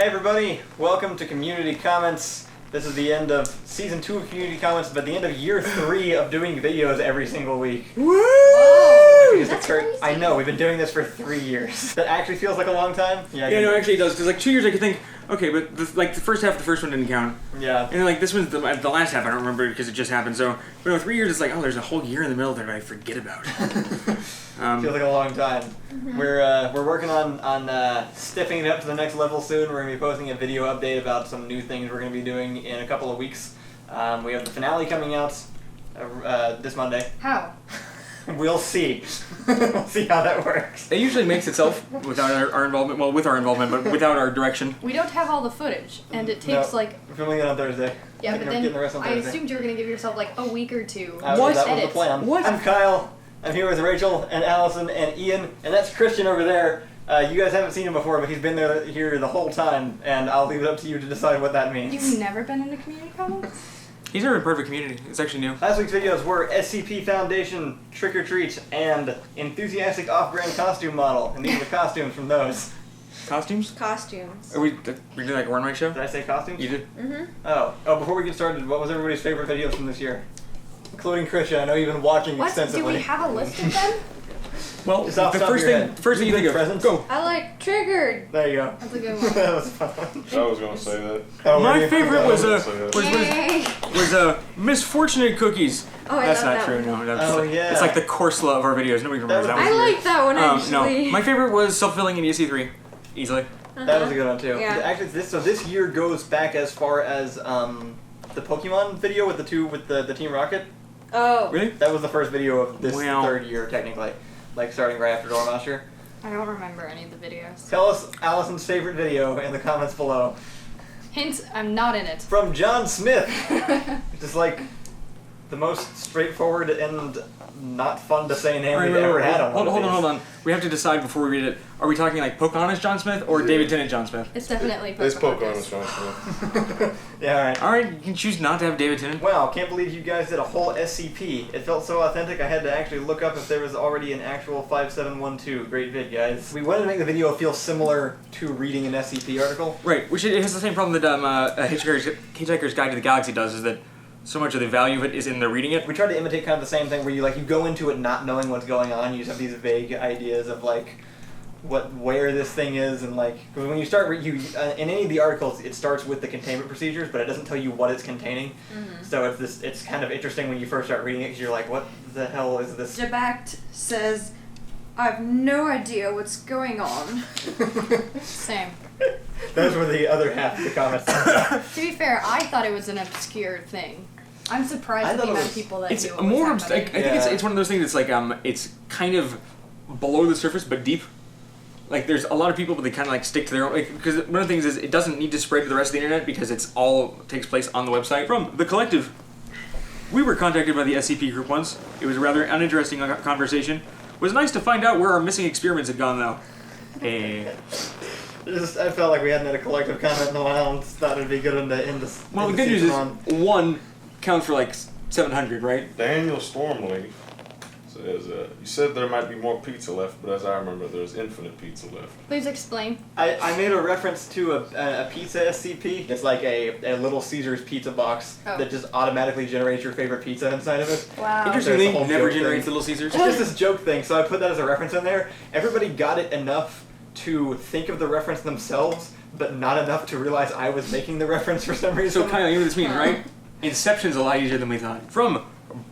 Hey everybody, welcome to Community Comments. This is the end of Season 2 of Community Comments, but the end of Year 3 of doing videos every single week. Woo! That's crazy. I know, we've been doing this for 3 years. That actually feels like a long time. Yeah, no, actually it does, because like 2 years I could think, okay, but the first half of the first one didn't count. Yeah. And then like this one's the last half, I don't remember because it just happened, so, but with 3 years it's like, oh, there's a whole year in the middle that I forget about. Feels like a long time. Mm-hmm. We're working on stepping it up to the next level soon. We're going to be posting a video update about some new things we're going to be doing in a couple of weeks. We have the finale coming out this Monday. How? We'll see. We'll see how that works. It usually makes itself without our involvement, well, with our involvement, but without our direction. We don't have all the footage, and it takes we're filming it on Thursday. Yeah, but then I assumed you were going to give yourself like a week or two. What? That was the plan. What? I'm Kyle. I'm here with Rachel and Allison and Ian, and that's Christian over there. You guys haven't seen him before, but he's been here the whole time, and I'll leave it up to you to decide what that means. You've never been in a community comments? He's never in perfect community. It's actually new. Last week's videos were SCP Foundation, Trick or Treat, and Enthusiastic Off-Brand Costume Model, and these are the costumes from those. Costumes? Costumes. Are we doing like a Warren Mike show? Did I say costumes? You did? Mm-hmm. Oh, before we get started, what was everybody's favorite videos from this year? Including Christian, I know you've been watching extensively. Do we have a list of them? Well, the first thing you think of. Presents? Go. I like Triggered. There you go. That's a good one. That was fun. I was gonna say that. My favorite was Yay. Misfortunate Cookies. Oh, I That's love not that true. one. No, that's yeah. It's like the Korsla of our videos. Nobody remembers that one. I like that one actually. No, my favorite was Self-Filling in ESC3, easily. That was a good one too. Yeah. Actually, this year goes back as far as the Pokemon video with the Team Rocket. Oh. Really? That was the first video of this Wow. third year, technically, like starting right after Dormaster. I don't remember any of the videos. Tell us Allison's favorite video in the comments below. Hint, I'm not in it. From John Smith, just like the most straightforward and not fun to say name we've ever had on one of these. Hold on. We have to decide before we read it. Are we talking like Pocahontas John Smith or David Tennant John Smith? It's definitely It's Pocahontas. Pocahontas, John Smith. Yeah, alright. Alright, you can choose not to have David Tennant. Wow, can't believe you guys did a whole SCP. It felt so authentic I had to actually look up if there was already an actual 5712. Great vid, guys. We wanted to make the video feel similar to reading an SCP article. Right, which it has the same problem that Hitchhiker's Guide to the Galaxy does, is that so much of the value of it is in the reading it. We tried to imitate kind of the same thing where you go into it not knowing what's going on. You just have these vague ideas of like where this thing is, and like, because when you start in any of the articles, it starts with the containment procedures, but it doesn't tell you what it's containing. Mm-hmm. So it's kind of interesting when you first start reading it because you're like, what the hell is this? Jabact says, I have no idea what's going on. Same. Those were the other half of the comments. To be fair, I thought it was an obscure thing. I'm surprised at the amount of people that It's knew what more. was I think it's one of those things that's like it's kind of below the surface but deep. Like there's a lot of people, but they kind of like stick to their own. Because one of the things is it doesn't need to spread to the rest of the internet because it's all takes place on the website. From the collective, we were contacted by the SCP group once. It was a rather uninteresting conversation. It was nice to find out where our missing experiments had gone though. I felt like we hadn't had a collective comment in a while and thought it'd be good in the Well, the good news is one counts for like 700, right? Daniel Stormley says, you said there might be more pizza left, but as I remember, there's infinite pizza left. Please explain. I made a reference to a pizza SCP. It's like a Little Caesars pizza box that just automatically generates your favorite pizza inside of it. Wow. Interestingly, There's a whole never joke generates thing. Little Caesars. It's just this joke thing, so I put that as a reference in there. Everybody got it enough to think of the reference themselves, but not enough to realize I was making the reference for some reason. So Kyle, you know what this means, right? Inception's a lot easier than we thought. From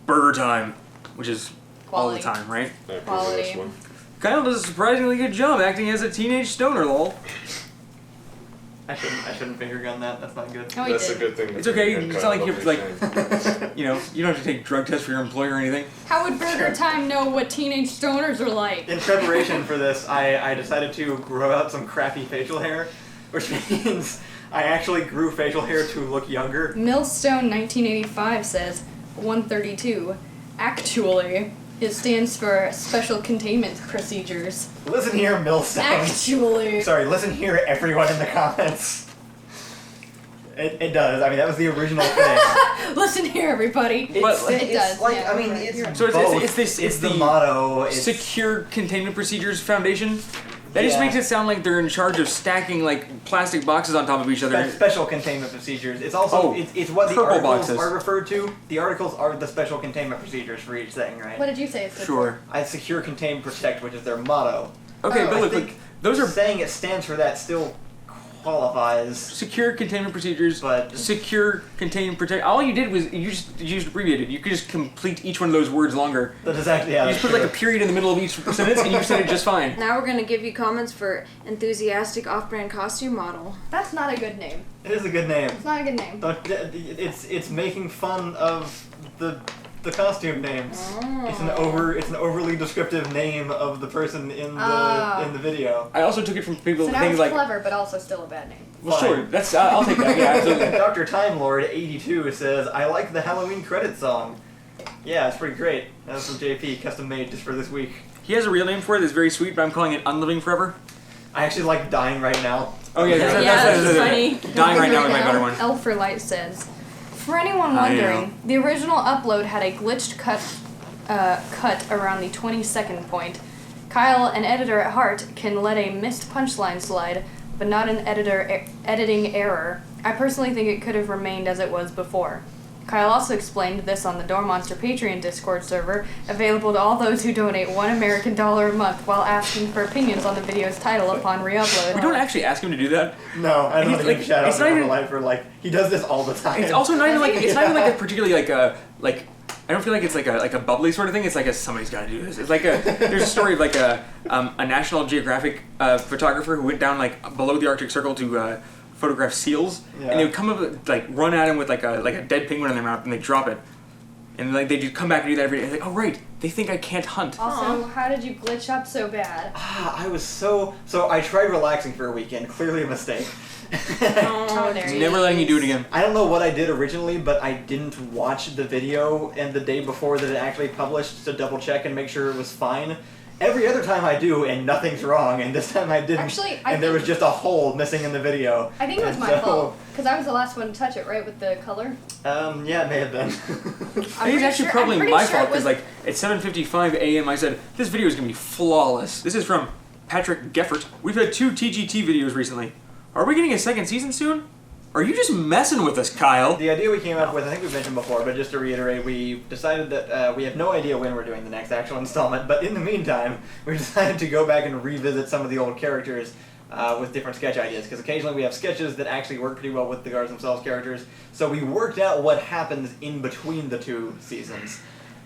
Burger Time, which is all the time, right? Yeah, Quality. this one. Kyle does a surprisingly good job acting as a teenage stoner, lol. I shouldn't finger gun that. That's not good. No, he That's a did. good thing. It's okay. It's not like you have to like, you know, you don't have to take drug tests for your employer or anything. How would Burger Time know what teenage stoners are like? In preparation for this, I decided to grow out some crappy facial hair, which means I actually grew facial hair to look younger. Millstone 1985 says 132. Actually, it stands for Special Containment Procedures. Listen here, Millstone. Actually. Sorry, listen here, everyone in the comments. It does. I mean, that was the original thing. Listen here, everybody. But It does. Like, yeah, I mean, right, it's you're right. So both. it's It's the the motto. It's Secure Containment Procedures Foundation, That just Yeah. makes it sound like they're in charge of stacking like plastic boxes on top of each other. Special containment procedures. It's also it's what the purple articles boxes. are referred to. The articles are the special containment procedures for each thing, right? What did you say it stood Sure. I secure, contain, protect, which is their motto. Okay, Oh, but I look, think those are saying it stands for that still qualifies. secure containment procedures. But- secure, contain, protect. All you did was you just abbreviated. You could just complete each one of those words longer. That is actually You just put like a period in the middle of each sentence, and you said it just fine. Now we're gonna give you comments for enthusiastic off-brand costume model. That's not a good name. It is a good name. It's not a good name. It's making fun of the costume names. Oh. It's an overly descriptive name of the person in the video. I also took it from people So who now think it's like, clever, but also still a bad name. well, Fine. sure, that's I'll take that. Yeah, absolutely. Dr. Time Lord 82 says, "I like the Halloween credit song." Yeah, it's pretty great. That was from JP, custom made just for this week. He has a real name for it that's very sweet, but I'm calling it Unliving Forever. I actually like Dying Right Now. Oh yeah, that's funny. Dying Right Now is my better one. Elferlight says, for anyone I wondering, the original upload had a glitched cut around the 20-second point. Kyle, an editor at heart, can let a missed punchline slide, but not an editing error. I personally think it could have remained as it was before. Kyle also explained this on the Door Monster Patreon Discord server, available to all those who donate $1 American a month while asking for opinions on the video's title upon re-upload. We don't actually ask him to do that. No, I don't He's even like- shout out it's to not even- Overlight for he does this all the time. It's also not even like it's not even like Yeah. a particularly like I don't feel like it's like a bubbly sort of thing. It's like somebody's got to do this. It's like there's a story of like a National Geographic photographer who went down like below the Arctic Circle to photograph seals, Yeah. and they would come up like run at him with like a dead penguin in their mouth, and they drop it, and like they just come back and do that every day. Like, oh right, they think I can't hunt. Also, how did you glitch up so bad? I was so I tried relaxing for a weekend. Clearly a mistake. Oh, there you Never go. letting you do it again. I don't know what I did originally, but I didn't watch the video and the day before that it actually published to double check and make sure it was fine. Every other time I do and nothing's wrong, and this time I didn't. Actually, I and there was think- just a hole missing in the video. I think it was And my so, fault, because I was the last one to touch it, right, with the color? Yeah, it may have been. I'm I think it's pretty actually sure- probably I'm pretty my sure fault it was- because like at 7:55 a.m. I said this video is gonna be flawless. This is from Patrick Geffert. We've had 2 TGT videos recently. Are we getting a second season soon? Are you just messing with us, Kyle? The idea we came up with, I think we've mentioned before, but just to reiterate, we decided that we have no idea when we're doing the next actual installment, but in the meantime, we decided to go back and revisit some of the old characters with different sketch ideas, because occasionally we have sketches that actually work pretty well with the guards themselves characters, so we worked out what happens in between the 2 seasons,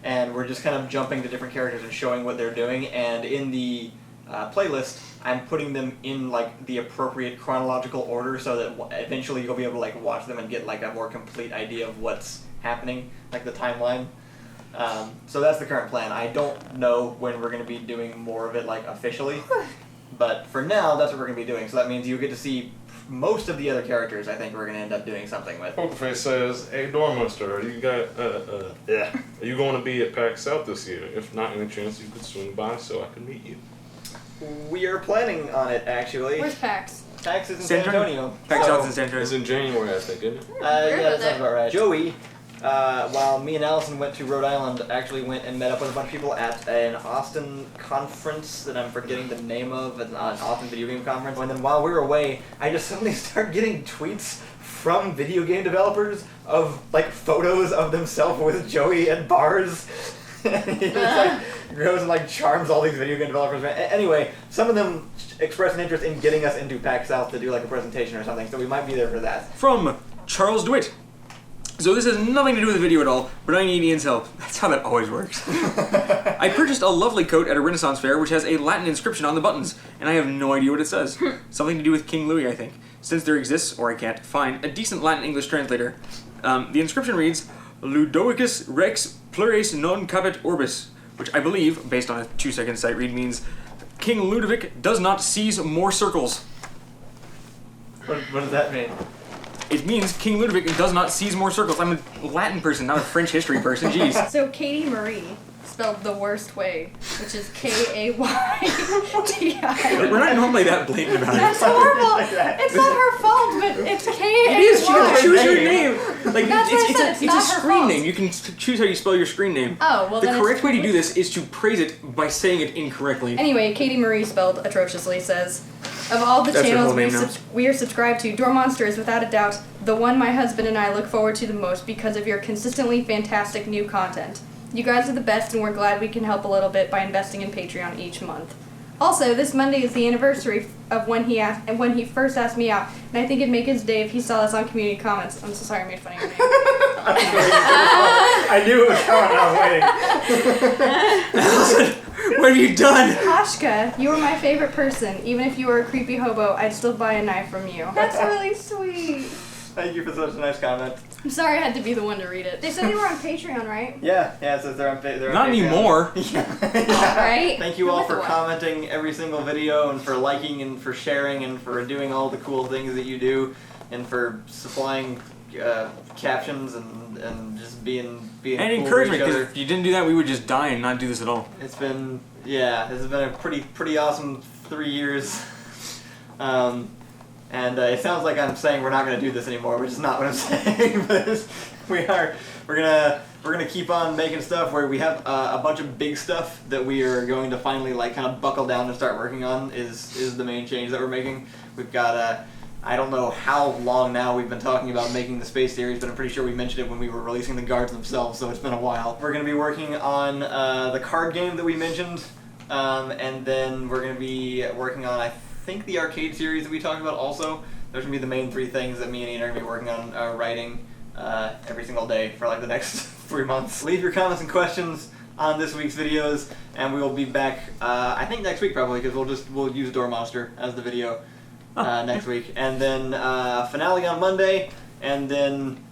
and we're just kind of jumping to different characters and showing what they're doing, and in the playlist, I'm putting them in like the appropriate chronological order so that eventually you'll be able to like watch them and get like a more complete idea of what's happening, like the timeline. So that's the current plan. I don't know when we're going to be doing more of it like officially, but for now that's what we're going to be doing. So that means you get to see most of the other characters. I think we're going to end up doing something with. Pokerface says, "Hey Dormaster, are you are you going to be at PAX South this year? If not, any chance you could swing by so I can meet you?" We are planning on it actually. Where's PAX? PAX is in San Antonio. PAX So- South in San Antonio. It's in January, I think, isn't it? Yeah, that with sounds it. about right. Joey, while me and Allison went to Rhode Island, actually went and met up with a bunch of people at an Austin conference that I'm forgetting the name of, an Austin video game conference. And then while we were away, I just suddenly started getting tweets from video game developers of like photos of themselves with Joey at bars. And he just like goes and like charms all these video game developers. Anyway, some of them expressed an interest in getting us into PAX South to do like a presentation or something, so we might be there for that. From Charles DeWitt. So this has nothing to do with the video at all, but I need Ian's help. That's how that always works. I purchased a lovely coat at a Renaissance fair which has a Latin inscription on the buttons, and I have no idea what it says. Something to do with King Louis, I think. Since there exists, or I can't find, a decent Latin-English translator. The inscription reads, Ludovicus Rex Plures non capit orbis, which I believe, based on a 2-second sight read, means King Ludovic does not seize more circles. What does that mean? It means King Ludovic does not seize more circles. I'm a Latin person, not a French history person. Jeez. So Katie Marie spelled the worst way, which is Kaydi. We're not normally that blatant about it. That's horrible. It's not her fault, but it's Kaydi. It is. Choose your name. Like That's what I said, it's a not her screen fault. name. You can choose how you spell your screen name. Oh, well The then correct it's way to do this is to praise it by saying it incorrectly. Anyway, Katie Marie spelled atrociously says, of all the That's her channels whole name now. we are subscribed to, Door Monster is without a doubt the one my husband and I look forward to the most because of your consistently fantastic new content. You guys are the best and we're glad we can help a little bit by investing in Patreon each month. Also, this Monday is the anniversary of when he first asked me out, and I think it'd make his day if he saw this on community comments. I'm so sorry I made fun of your name. I knew it was coming. I was waiting. What have you done? Ashka, you were my favorite person. Even if you were a creepy hobo, I'd still buy a knife from you. That's really sweet. Thank you for such a nice comment. I'm sorry I had to be the one to read it. They said they were on Patreon, right? Yeah, it says they're on Not Patreon. anymore. Yeah. Right? Thank you all With for what? commenting every single video and for liking and for sharing and for doing all the cool things that you do and for supplying captions and just being And cool encouragement, to each because other. if you didn't do that, we would just die and not do this at all. It's been this has been a pretty awesome 3 years. And it sounds like I'm saying we're not going to do this anymore, which is not what I'm saying. But we're gonna keep on making stuff where we have a bunch of big stuff that we are going to finally like kind of buckle down and start working on. Is the main change that we're making. We've got I don't know how long now we've been talking about making the space series, but I'm pretty sure we mentioned it when we were releasing the guards themselves, so it's been a while. We're going to be working on the card game that we mentioned, and then we're going to be working on, I think, the arcade series that we talked about also. Those are going to be the main 3 things that me and Ian are going to be working on writing every single day for like the next 3 months. Leave your comments and questions on this week's videos, and we will be back, I think next week probably, because we'll use Door Monster as the video. Next week, and then finale on Monday, and then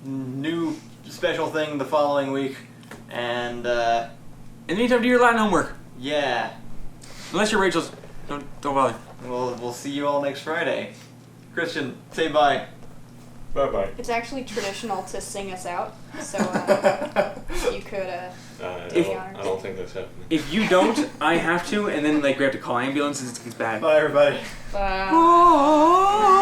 new special thing the following week, and And then you have to do your Latin homework. yeah, Unless you're Rachel's, don't bother. we'll see you all next Friday. Christian, say bye. Bye bye. It's actually traditional to sing us out, so you could I don't think that's happening. If you don't, I have to, and then like we have to call ambulance and it's bad. Bye, everybody. Bye. Oh.